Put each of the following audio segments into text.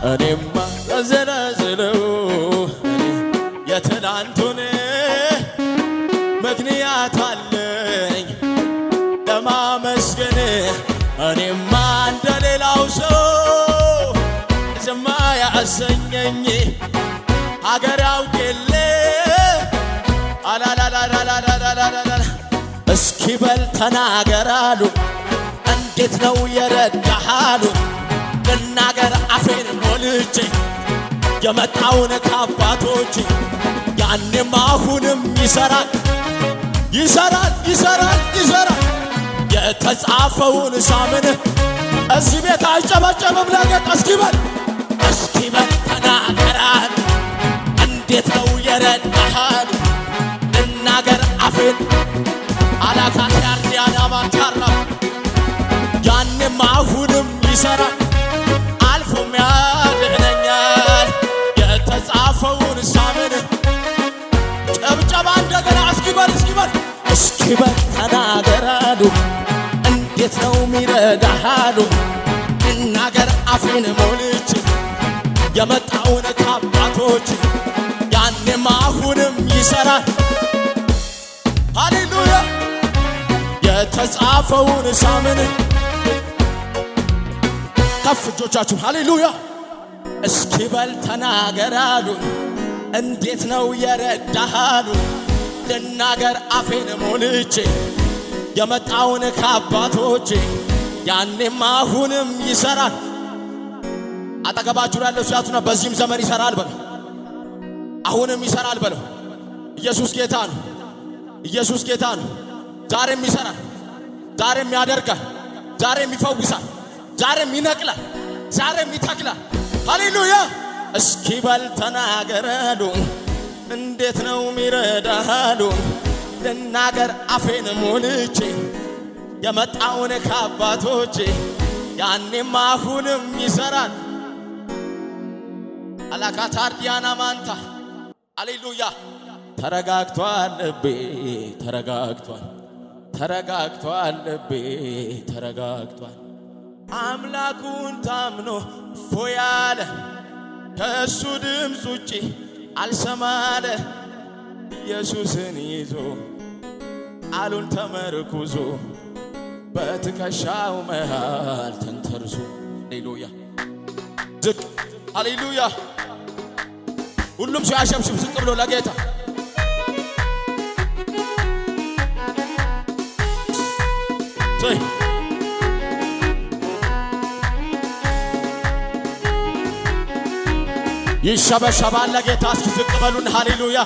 እኔማ ተዘለዝለው የትናንቱን ምክንያት አለኝ ለማመስገን እኔማ እንደሌላው ሰው ዝም ያሰኘኝ ሀገር ያውቅል አላላላላላላላላ እስኪ በል ተናገር አሉ እንዴት ነው የረዳህ አሉ ልናገር አፌን ሞልቼ የመጣውን ከአባቶች ያኔም አሁንም ይሰራል ይሰራል ይሰራል ይሰራል የተጻፈውን ሳምን እዚህ ቤት አይጨበጨብም ለጌታ እስኪ በል ተናገር አሉ እንዴት ነው የረዳህ አሉ ልናገር አፌን አላካት ያርዲያና ማንታራ ያኔም አሁንም ይሰራል አልፎም ያድነኛል የተጻፈውን ሳምን ጨብጨባ እንደገና እስኪ በል ተናገር አሉ እንዴት ነው ሚረዳህ አሉ ልናገር አፌን ሞልቼ የመጣውን ከአባቶች ያኔም አሁንም ይሰራል ሃሌሉያ የተጻፈውን ሳምን ከፍ እጆቻችሁ ሃሌሉያ እስኪ በል ተናገር አሉ እንዴት ነው የረዳህ አሉ ልናገር አፌን ሞልቼ የመጣውን ከአባቶች ያኔም አሁንም ይሰራል አጠገባችሁ ያለው ሲያቱና በዚህም ዘመን ይሰራል በለው አሁንም ይሰራል በለው ኢየሱስ ጌታ ነው ኢየሱስ ጌታ ነው ዛሬም ይሰራል ዛሬም ያደርጋል ዛሬም ይፈውሳል ዛሬም ይነቅላል ዛሬም ይተክላል ሃሌሉያ እስኪ በል ተናገር አሉ እንዴት ነው ሚረዳህ አሉ ልናገር አፌን ሞልቼ የመጣውን ከአባቶች ያኔም አሁንም ይሰራል አላካታርዲያና ማንታ ሃሌሉያ ተረጋግቷል ልቤ ተረጋግቷል ልቤ ተረጋግቷል አምላኩን ታምኖ ፎያለ ከእሱ ድምፅ ውጪ አልሰማለ ኢየሱስን ይዞ ቃሉን ተመርኩዞ በትከሻው መሃል ተንተርሶ ሃሌሉያ ዝቅ ሃሌሉያ ሁሉም ሲያሸብሽብ ዝቅ ብሎ ለጌታ ይሸበሸባል ለጌታ እስኪ ዝቅ በሉን ሃሌሉያ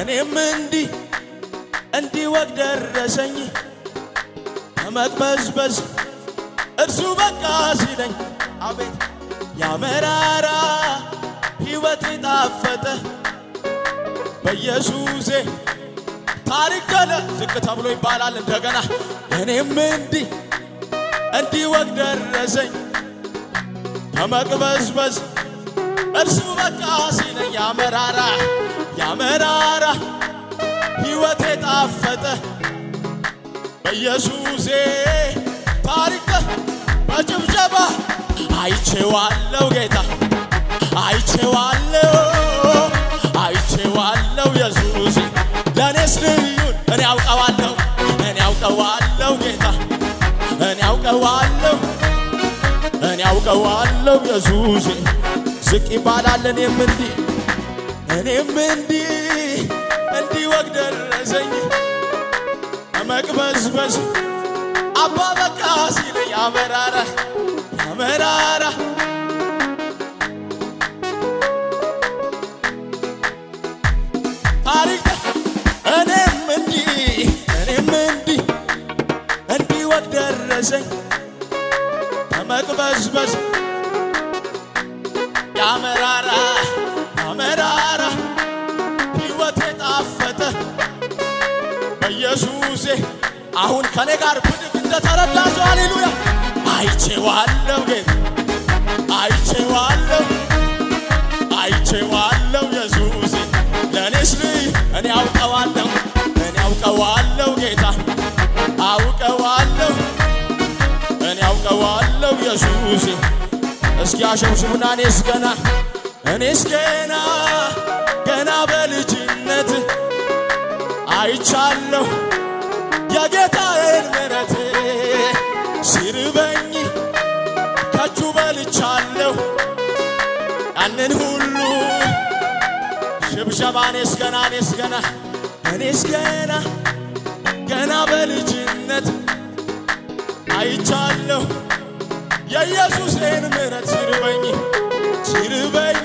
እኔም እንዲህ ወግ ደረሰኝ ከመቅበዝበዝ እርሱ በቃ ሲለኝ አቤት ያመራራ ሕይወቴ ጣፈጠ በኢየሱሴ ታሪክ ገለ ዝቅ ተብሎ ይባላል እንደገና እኔም እንዲህ ወግ ደረሰኝ ከመቅበዝበዝ እርሱ በቃ ሲለኝ ያመራራ ሕይወቴ ጣፈጠ በኢየሱሴ ታሪክ በጭብጨባ አይቼዋለሁ ጌታ አይቼዋለሁ ኢየሱስ ለኔስ ልዩን እኔ አውቀዋለሁ ጌታ እኔ አውቀዋለሁ ኢየሱስ ዝቅ ይባላል እኔም እንዲህ ወግ ደረሰኝ ከመቅበዝበዝ አባ በቃ ሲለኝ ያመራራ ታሪክ እኔም እንዲህ ወግ ደረሰኝ ከመቅበዝበዝ ያመራራ ሕይወቴ ጣፈጠ በኢየሱሴ አሁን ከኔ ጋር ብድግ እንደተረዳችሁ ሃሌሉያ አይቼዋለሁ ጌታ አይቼዋለሁ አይቼዋለሁ ኢየሱስ ለኔስ እኔ አውቀዋለሁ ጌታ አውቀዋለሁ እኔ አውቀዋለሁ ኢየሱስ እስኪ አሸብሽቡና እኔስ ገና በልጅነት አይቻለሁ የጌታዬን ምሕረት ሲርበኝ ከእጁ በልቻለሁ ያንን ሁሉ ሽብሸባ እኔስ ገና በልጅነት አይቻለሁ የኢየሱስን ምሕረት ሲርበኝ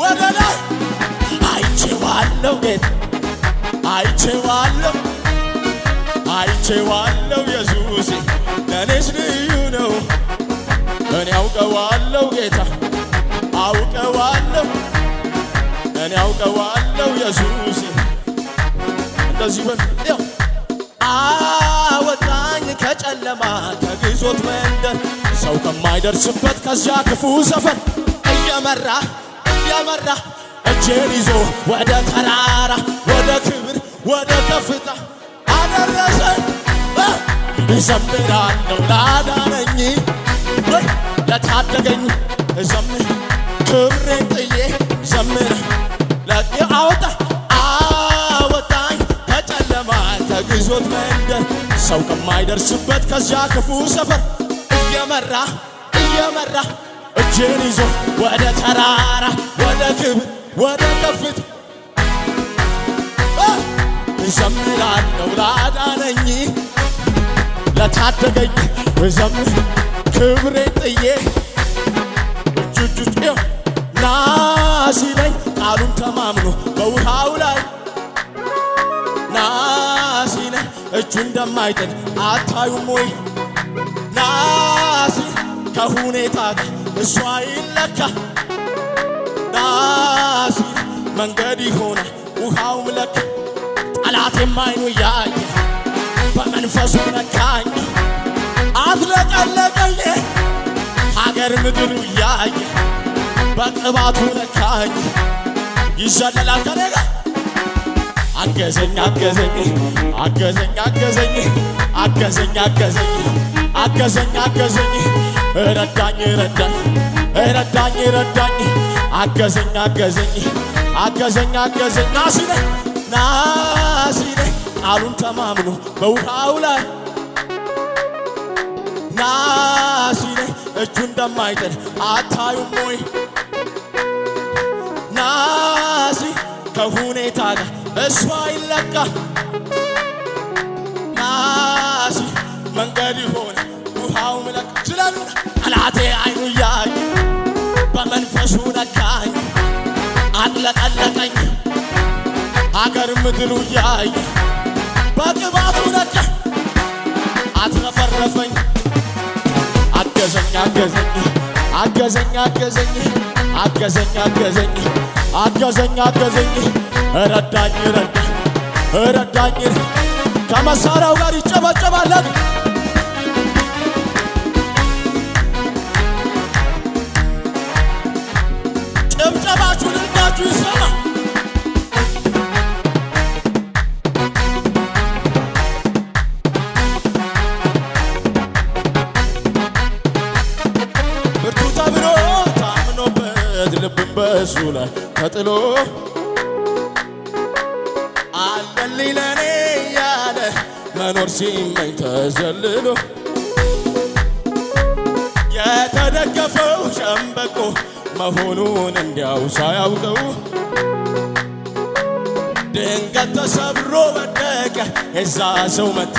ወደላ አይቼዋለሁ ጌታ አይቼዋለሁ ኢየሱስ ለኔስ ልዩ ነው እኔ አውቀዋለሁ ጌታ እኔ አውቀዋለሁ ኢየሱስ እንደዚህ በል አወጣኝ ከጨለማ ከግዞት መንደር ሰው ከማይደርስበት ከዚያ ክፉ ሰፈር እየመራ እጄን ይዞ ወደ ተራራ ወደ ክብር ወደ ከፍታ አደረሰኝ እዘምራለሁ ላዳነኝ ለታደገኝ እዘምር ክብሬን ጥዬ ዘምር አወጣኝ ከጨለማ ከግዞት መንደር ሰው ከማይደርስበት ከዚያ ክፉ ሰፈር እየመራ እጄን ይዞ ወደ ተራራ ወደ ክብር ወደ ከፍታ እዘምራለሁ ላዳነኝ ለታደገኝ እዘምር ክብሬን ጥዬ እጁ ና ሲለኝ ቃሉን ተማምኖ በውሃው ላይ ና ሲለኝ እጁ እንደማይጥል አታዩም ወይ ና ሲል ከሁኔታ ጋር እሷ ይለካ ና ሲል መንገድ ይሆናል ውሃውም ለካ ጠላቴም አይኑ ያየ በመንፈሱ ነካኝ አትለቀለቀኝ ሀገር ምድሩ ያየ በቅባቱ ነካኝ ይዘለላል ከኔ ጋር አገዘኝ ረዳኝ አገዘኝ ናሲለኝ ቃሉን ተማምኖ በውሃው ላይ ናሲለኝ እጁ እንደማይጥል አታዩም ወይ ናሲ ከሁኔታ ጋር እሷ ይለካ ናሲ መንገድ ይሆነ ውሃው ምለክ ስለሉና ጠላቴ አይኑ ያየ በመንፈሱ ነካኝ አጥለቀለቀኝ ሀገር ምድሩ ያየ በቅባቱ ነካ አትረፈረፈኝ አገዘኝ ረዳኝ ከመሳሪያው ጋር ይጨበጨባል ጭብጨባችሁን ልባችሁ ይሰማ ብርቱ ተብሎ ታምኖበት ልብን በሱ ላይ ተጥሎ አለልኝ ለኔ ያለ መኖር ሲመኝ ተዘልሎ የተደገፈው ሸምበቆ መሆኑን እንዲያው ሳያውቀው ድንገት ተሰብሮ ወደቀ የዛ ሰው መጣ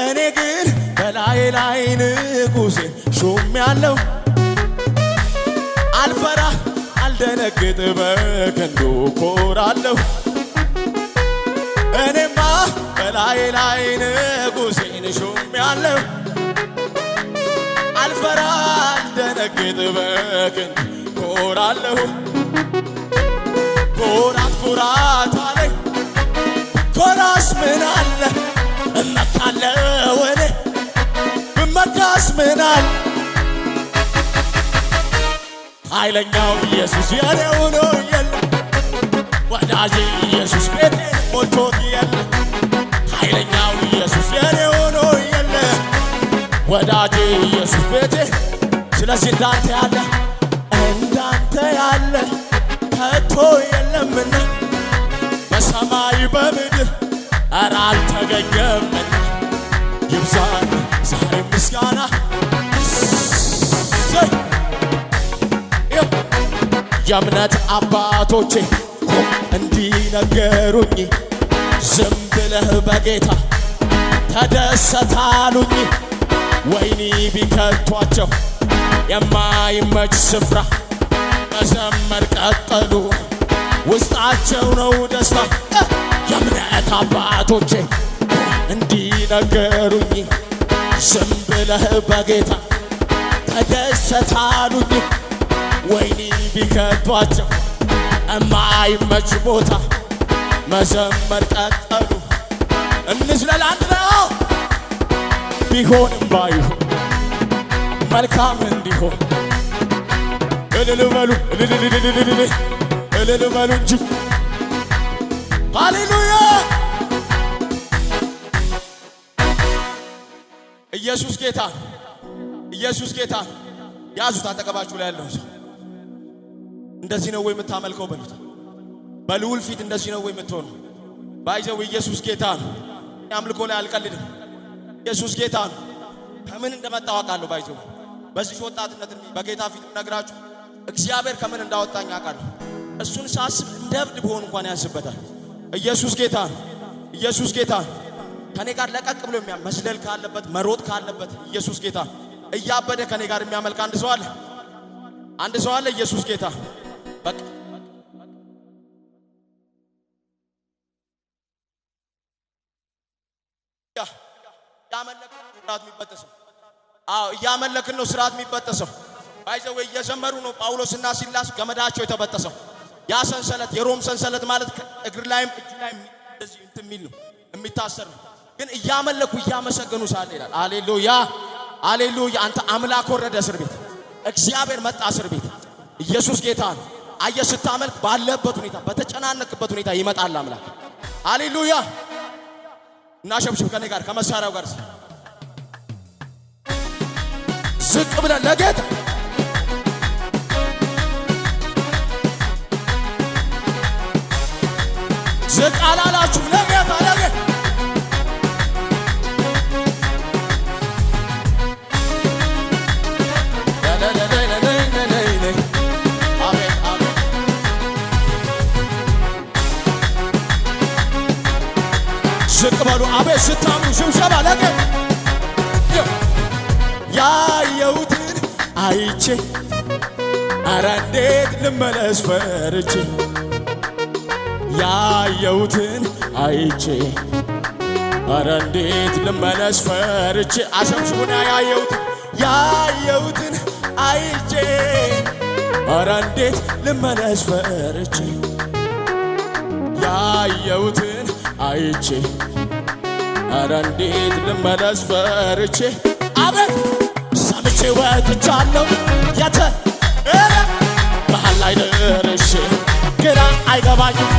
እኔ ግን በላይ ንጉሴ ሾሜያለሁ አልፈራ አልደነግጥ በክንዱ ኮራለሁ እኔማ በላይ ንጉሴን ሾሜያለሁ አልፈራ አልደነግጥ በክንዱ ኮራለሁ ኩራት አለኝ ኃይለኛው ኢየሱስ የኔ ሆኖ የለ ወዳጄ ኢየሱስ ቤቴን ሞልቶት የለ ኃይለኛው ኢየሱስ የኔ ሆኖ የለ ወዳጄ ኢየሱስ ቤቴ ስለዚህ እንዳንተ ያለ ከቶ የለምና በሰማይ በምድር ኧረ አልተገኘምና ይብዛል ዛሬ ምስጋና የእምነት አባቶቼ እንዲነገሩኝ ዝም ብለህ በጌታ ተደሰታሉኝ ወይኒ ቢከቷቸው የማይመች ስፍራ መዘመር ቀጠሉ ውስጣቸው ነው ደስታ የእምነት አባቶቼ እንዲነገሩኝ ዝም ብለህ በጌታ ተደሰታሉኝ ወይኒ ቢከቷቸው የማይመች ቦታ መዘመር ቀጠሉ እንዝለል አንድ ነው ቢሆንም ባይሆን መልካም እንዲሆን እልል በሉ እልል በሉ እንጂ ሃሌሉያ ኢየሱስ ጌታ ኢየሱስ ጌታ ያዙት አጠገባችሁ ላይ ያለው ሰው እንደዚህ ነው ወይ የምታመልከው በሉት በልዑል ፊት እንደዚህ ነው ወይ የምትሆነው ባይዘው ኢየሱስ ጌታ ነው አምልኮ ላይ አልቀልድም ኢየሱስ ጌታ ነው ከምን እንደመጣው አውቃለሁ ባይዘው በዚህ ወጣትነት በጌታ ፊት ነግራችሁ እግዚአብሔር ከምን እንዳወጣኝ አውቃለሁ እሱን ሳስብ እንደብድ ብሆን እንኳን ያስበታል ኢየሱስ ጌታ ነው ኢየሱስ ጌታ ከኔ ጋር ለቀቅ ብሎ መስለል ካለበት መሮጥ ካለበት ኢየሱስ ጌታ እያበደ ከኔ ጋር የሚያመልክ አንድ ሰው አለ ኢየሱስ ጌታ በቃ እያመለክን ነው ስርዓት የሚበጠሰው ባይዘው እየዘመሩ ነው ጳውሎስና ሲላስ ገመዳቸው የተበጠሰው ያ ሰንሰለት የሮም ሰንሰለት ማለት እግር ላይም እጅ ላይም እንደዚህ እንትን የሚል ነው የሚታሰር ነው ግን እያመለኩ እያመሰገኑ ሳለ ይላል ሃሌሉያ ሃሌሉያ አንተ አምላክ ወረደ እስር ቤት እግዚአብሔር መጣ እስር ቤት ኢየሱስ ጌታ ነው አየህ ስታመልክ ባለበት ሁኔታ በተጨናነቅበት ሁኔታ ይመጣል አምላክ ሃሌሉያ እና ሸብሽብ ከኔ ጋር ከመሳሪያው ጋር ዝቅ ብለን ለጌታ ዝቅ አላላችሁ ለጌታ ዝቅ በሉ አቤት ስታምኑ ሽብሸባ ለጌታ ያየሁትን አይቼ ኧረ እንዴት ልመለስ ፈርቼ ያየሁትን አይቼ ኧረ እንዴት ልመለስ ፈርቼ አሸብሽቡና ያየሁትን አይቼ ኧረ እንዴት ልመለስ ፈርቼ ያየሁትን አይቼ ኧረ እንዴት ልመለስ ፈርቼ አቤት ሰምቼ ወጥቻለሁ መሃል ላይ ደርሼ ግራ አይገባኝም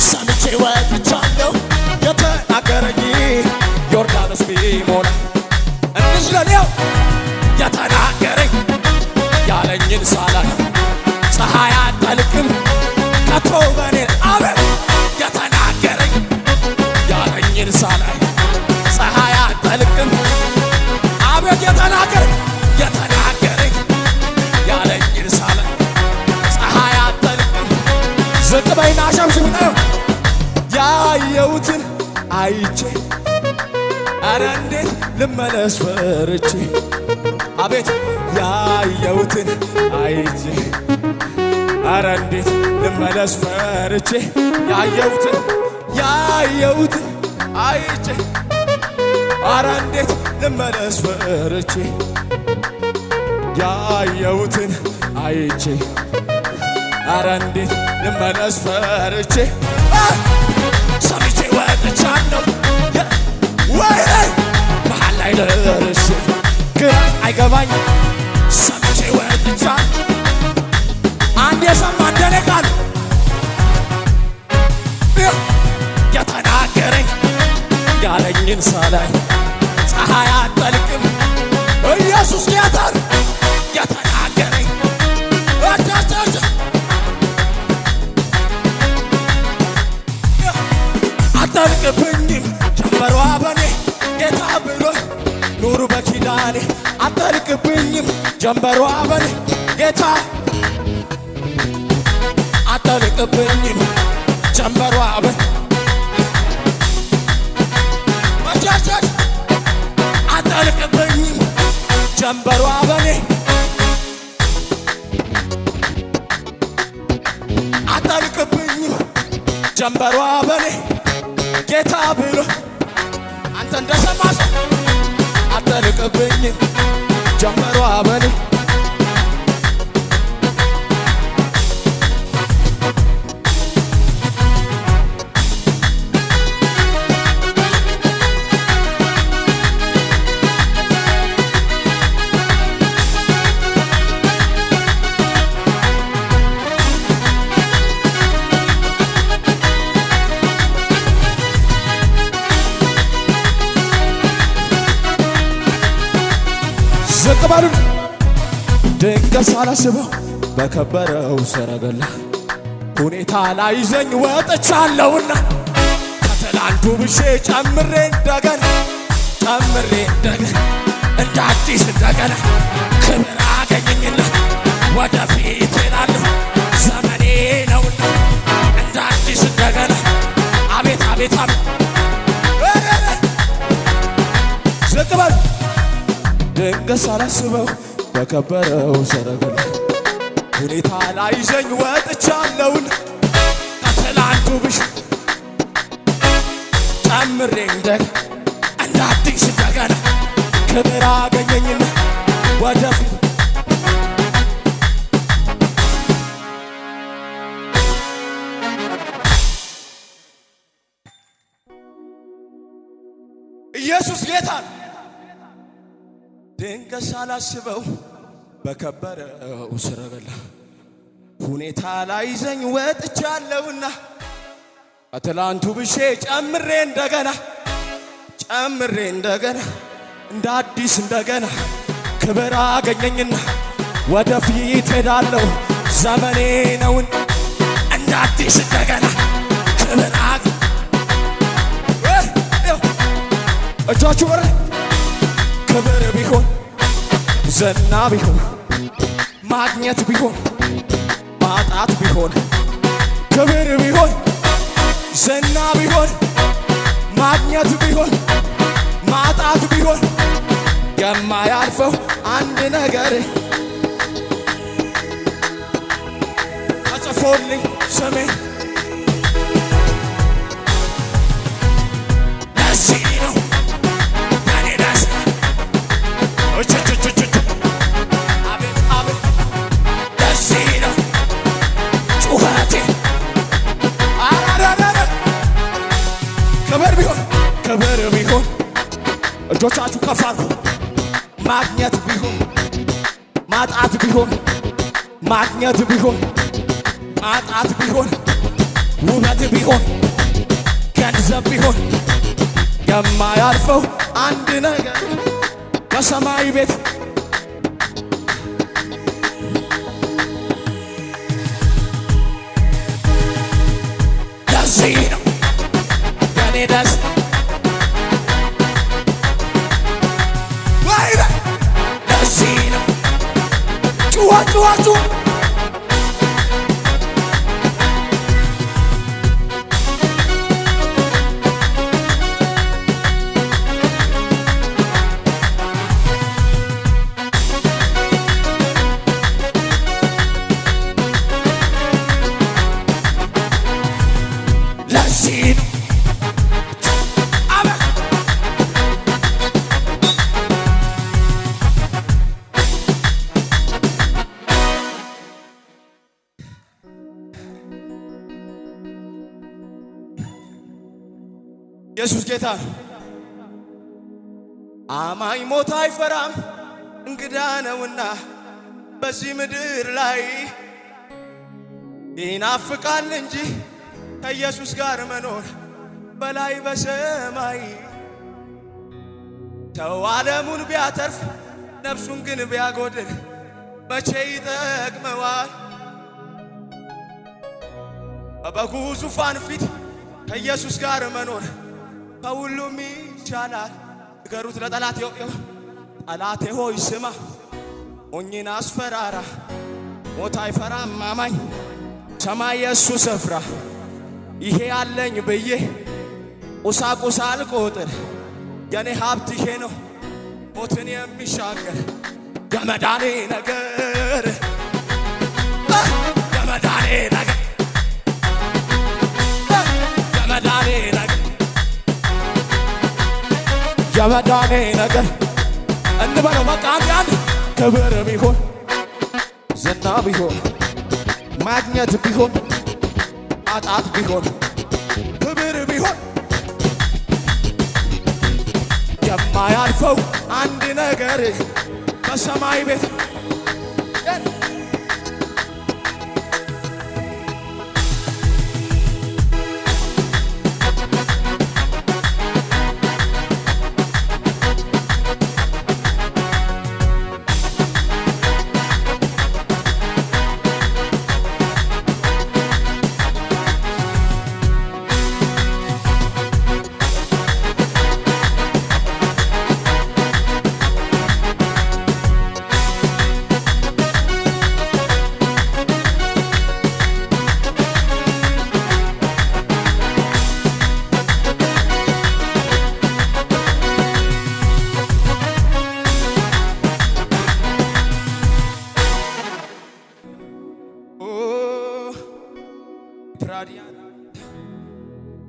ሰምቼ ወጥቻለሁ የተናገረኝ ዮርዳኖስ ቢሞላ እንዝለለው የተናገረኝ ያለኝን ሳላይ ፀሐይ አትጠልቅም ከቶ በኔ አቤት የተናገረኝ ያለኝን ሳላይ ፀሐይ አትጠልቅም አቤት የተናገረኝ ያለኝን ሳላይ ፀሐይ አትጠልቅም ዝቅ በይና ሸምሽም ነው ያየሁትን አይቼ ኧረ እንዴት ልመለስ ፈርቼ አቤት ያየሁትን አይቼ ኧረ እንዴት ልመለስ ፈርቼ ያየሁትን አይቼ ኧረ እንዴት ልመለስ ፈርቼ ያየሁትን አይቼ ኧረ እንዴት ልመለስ ፈርቼ ሰምቼ ወጥቻለሁ ወይኔ መሃል ላይ ደርሼ ግራ አይገባኝም ሰምቼ ወጥቻለሁ የተናገረኝ ያለኝን ሳላይ ፀሐይ አትጠልቅም ኢየሱስ ጌታ ነው የተናገረኝ አትጠልቅብኝም ጀንበሯ በኔ ጌታ ብሎ ኑሩ በኪዳኔ አትጠልቅብኝም ጀንበሯ በኔ ጌታ አትጠልቅብኝም ጀንበሯ በኔ አትጠልቅብኝም ጀንበሯ በኔ አትጠልቅብኝም ጀንበሯ በኔ ጌታ ብሎ አንተ እንደሰማህ አትጠልቅብኝም ጀንበሯ በኔ ዘቅባሉ ድንገት ሳላስበው በከበረው ሰረገላ ሁኔታ ላይ ይዘኝ ወጥቻለሁና ከትላንቱ ብሼ ጨምሬ እንደገና እንደ አዲስ እንደገና ክብር አገኘኝና ወደፊት እላለሁ ዘመኔ ነውና እንደ አዲስ እንደገና አቤት አቤት ዘቅባሉ ድንገት ሳላስበው በከበረው ሰረገላ ሁኔታ ላይ ይዘኝ ወጥቻለሁና ከትላንቱ ብሼ ጨምሬ እንደገና እንደ አዲስ እንደገና ክብር አገኘኝና ወደፊት ኢየሱስ ጌታ ድንገት ሳላስበው በከበረው ሰረገላ ሁኔታ ላይ ይዘኝ ወጥቻለሁና ከትላንቱ ብሼ ጨምሬ እንደገና እንደ አዲስ እንደገና ክብር አገኘኝና ወደፊት ሄዳለሁ ዘመኔ ነውን እንደ አዲስ እንደገና ክብር እጃችሁ ወረ ክብር ቢሆን ዝና ቢሆን ማግኘት ቢሆን ማጣት ቢሆን ክብር ቢሆን ዝና ቢሆን ማግኘት ቢሆን ማጣት ቢሆን የማያልፈው አንድ ነገር ተጽፎልኝ ስሜ ለዚህ ነው እኔ ደስ አቤት አቤት ለዚህ ነው ጩኸቴ ክብር ቢሆን እጆቻችሁ ከፍ አድርጉ ማግኘት ቢሆን ማጣት ቢሆን ማግኘት ቢሆን ማጣት ቢሆን ውበት ቢሆን ገንዘብ ቢሆን የማያልፈው አንድ ነገር በሰማይ ቤት ለዚህ ነው የኔ ደስታ ለዚህ ነው ጩኸ ለዚህ ነው ኢየሱስ ጌታ አማኝ ሞት አይፈራም እንግዳ ነውና በዚህ ምድር ላይ ይናፍቃል እንጂ ከኢየሱስ ጋር መኖር በላይ በሰማይ ሰው ዓለሙን ቢያተርፍ ነፍሱን ግን ቢያጎድል መቼ ይጠቅመዋል? በበጉ ዙፋን ፊት ከኢየሱስ ጋር መኖር ከሁሉም ይቻላል። ንገሩት ለጠላቴ ጠላቴ ሆይ ስማ፣ ሞኝን አስፈራራ፣ ሞት አይፈራም አማኝ ሰማይ የእሱ ስፍራ። ይሄ ያለኝ ብዬ ቁሳቁስ አልቆጥር፣ የኔ ሀብት ይሄ ነው ሞትን የሚሻገር የመዳኔ ነገር የመዳኔ ነገር የመዳኔ ነገር የመዳኔ ነገር እንበለው በቃ አንድ ክብር ቢሆን ዝና ቢሆን ማግኘት ቢሆን ማጣት ቢሆን ክብር ቢሆን የማያልፈው አንድ ነገር በሰማይ ቤት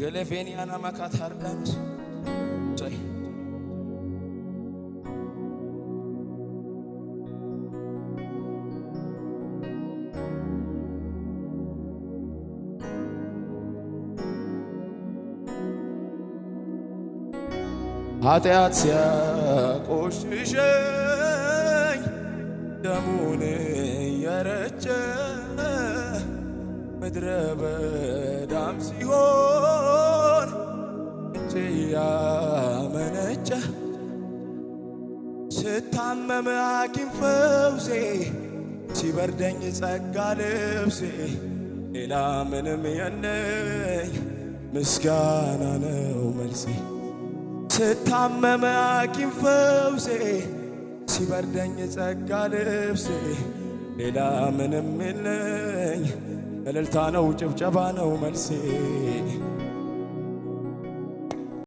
ገለፌኒያና ማካታርዳንስ ታይ ኃጢአት ሲያቆሽሸኝ ደሙን የረጨ ምድረ በዳም ሲሆን እጄ ያመነጨ ስታመም ሐኪም ፈውሴ ሲበርደኝ ጸጋ ልብሴ ሌላ ምንም የለኝ ምስጋና ነው መልሴ። ስታመም ሐኪም ፈውሴ ሲበርደኝ ጸጋ ልብሴ ሌላ ምንም የለኝ እልልታ ነው ጭብጨባ ነው መልሴ።